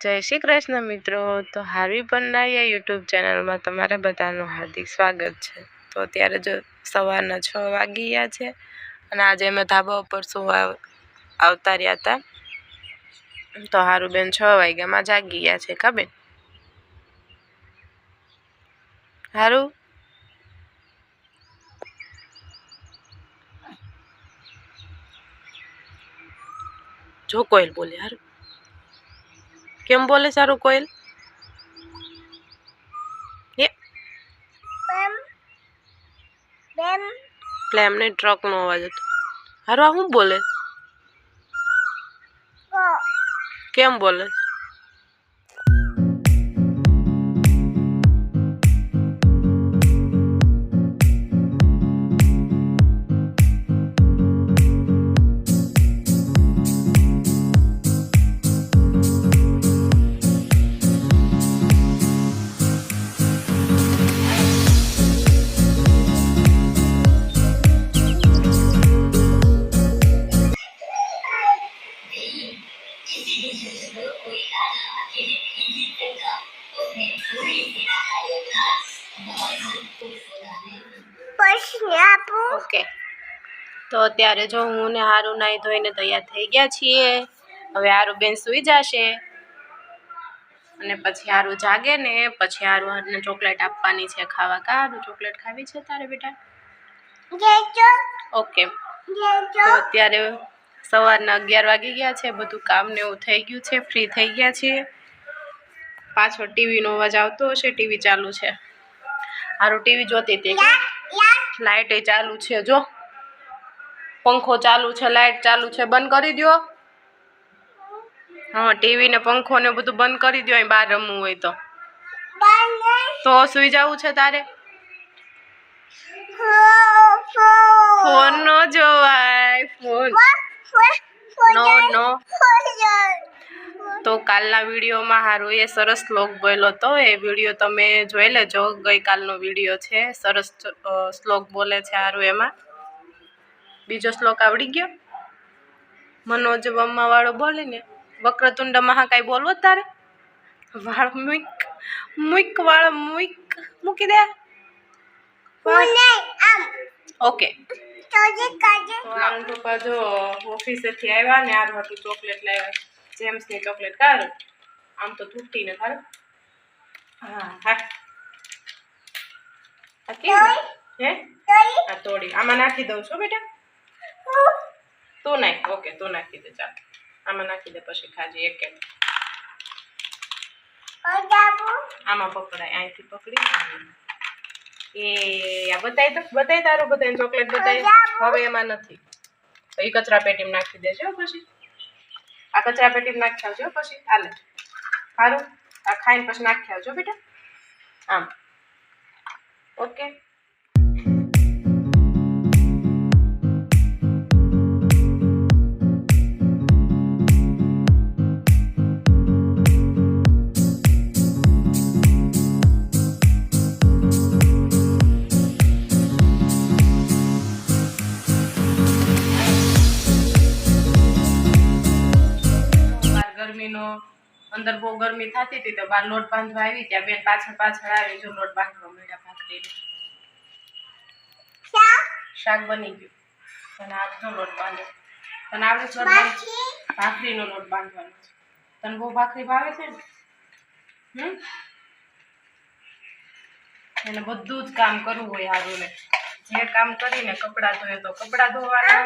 જય શ્રી કૃષ્ણ મિત્રો। તો હારવી પન્નાયા યુટ્યુબ ચેનલમાં તમારા બધાનું હાર્દિક સ્વાગત છે। તો અત્યારે જો સવારના 6 વાગી ગયા છે અને આજે અમે ધાબા ઉપર આવતા રહ્યા હતા। તો હારું બેન 6 વાગ્યામાં જાગી ગયા છે કા બેન? હારું જો કોઈલ બોલે હારું કેમ બોલે સારું કોઈલ પ્લેમ ને ટ્રક નો અવાજ હતો હારું આ હું બોલે કેમ બોલે ઓકે તો અત્યારે જો હું ને હારું નાઈ ધોઈને તૈયાર થઈ ગયા છીએ। હવે હારું બેન સુઈ જશે અને પછી હારું જાગે ને પછી હારું હારને ચોકલેટ આપવાની છે ખાવા। કા હારું ચોકલેટ ખાવી છે તારે બેટા? ઓકે તો અત્યારે સવારના 11 વાગી ગયા છે। બધું કામ ને એવું થઈ ગયું છે, ફ્રી થઈ ગયા છીએ। પાછળ ટીવીનો અવાજ આવતો હશે, ટીવી ચાલુ છે। હારું ટીવી જોતી હતી, લાઈટ એ ચાલુ છે, જો પંખો ચાલુ છે, લાઈટ ચાલુ છે, બંધ કરી દો। હા ટીવી ને પંખો ને બધું બંધ કરી દો। અહીં બહાર રમવું હોય તો સુઈ જવું છે તારે? ફોન નો જોવાય, ફોન નો તો કાલના વિડીયોમાં હારું એ સરસ શ્લોક બોલ્યો હતો, એ વિડીયો તમે જોઈ લેજો। ગઈકાલનો વિડીયો છે, સરસ શ્લોક બોલે છે હારું। એમાં બીજો શ્લોક આવડી ગયો? મનોજ વમ્મા વાળો બોલે ને, વક્રતુંડ મહાકાય બોલવો તારે? વાળ મુઈક વાળ મૂકી દે। ઓકે નાનું પપ્પા જો ઓફિસેથી આવ્યા ને હારું હતું ચોકલેટ લાવ્યા, જેમ્સ ની ચોકલેટ। કારું આમ તો તૂટી ને ખારું હા હા હે આ તોડી આમાં નાખી દઉં છું બેટા। તું નાખ, ઓકે તું નાખી દે, ચાલ આમાં નાખી દે પછી ખાજે એક એક। આમાં પકડાય, અહીંથી પકડી એ આ બતાય તારું બતાય ચોકલેટ બતાય। હવે એમાં નથી તો એ કચરા પેટીમાં નાખી દેજો પછી, આ કચરા પેટીમાં નાખી આવજો પછી હાલે સારું। આ ખાઈને પછી નાખી આવજો બેટા આમ, ઓકે। ગરમીનો અંદર બહુ ગરમી થતી હતી તો બાર લોટ બાંધવા આવી, ત્યાં બેન પાછળ આવી જો લોટ બાંધવા મળ્યા ભાખરીનો। શાક બની ગયું અને આજનો લોટ બાંધો તને આવડે છે? ભાખરીનો લોટ બાંધવાનો છે। તને બહુ ભાખરી ભાવે છે ને? એને બધું જ કામ કરવું હોય હારું ને, જે કામ કરીને કપડાં ધોય તો કપડાં ધોવાના,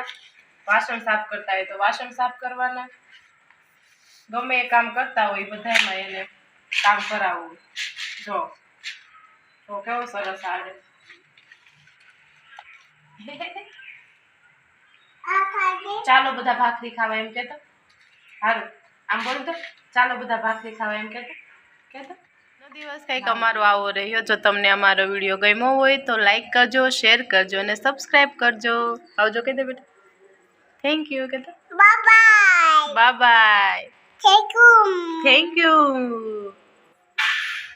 વાસણ સાફ કરતા હોય તો વાસણ સાફ કરવાના, ગમે એ કામ કરતા હોય બધામાં એને કામ કરાવવું। જો તો કેવું સરસ આવડે। ચાલો બધા ભાખરી ખાવા એમ કેતો હારું, આમ બોલ તો ચાલો બધા ભાખરી ખાવા એમ કેતો દિવસ કંઈક અમારો આવો રહ્યો। જો તમને અમારો વિડીયો ગમ્યો હોય તો લાઈક કરજો, શેર કરજો અને સબસ્ક્રાઈબ કરજો। આવજો કહી દે બેટા, થેન્ક યુ કહેતો, બાય બાય, થેન્ક યુ।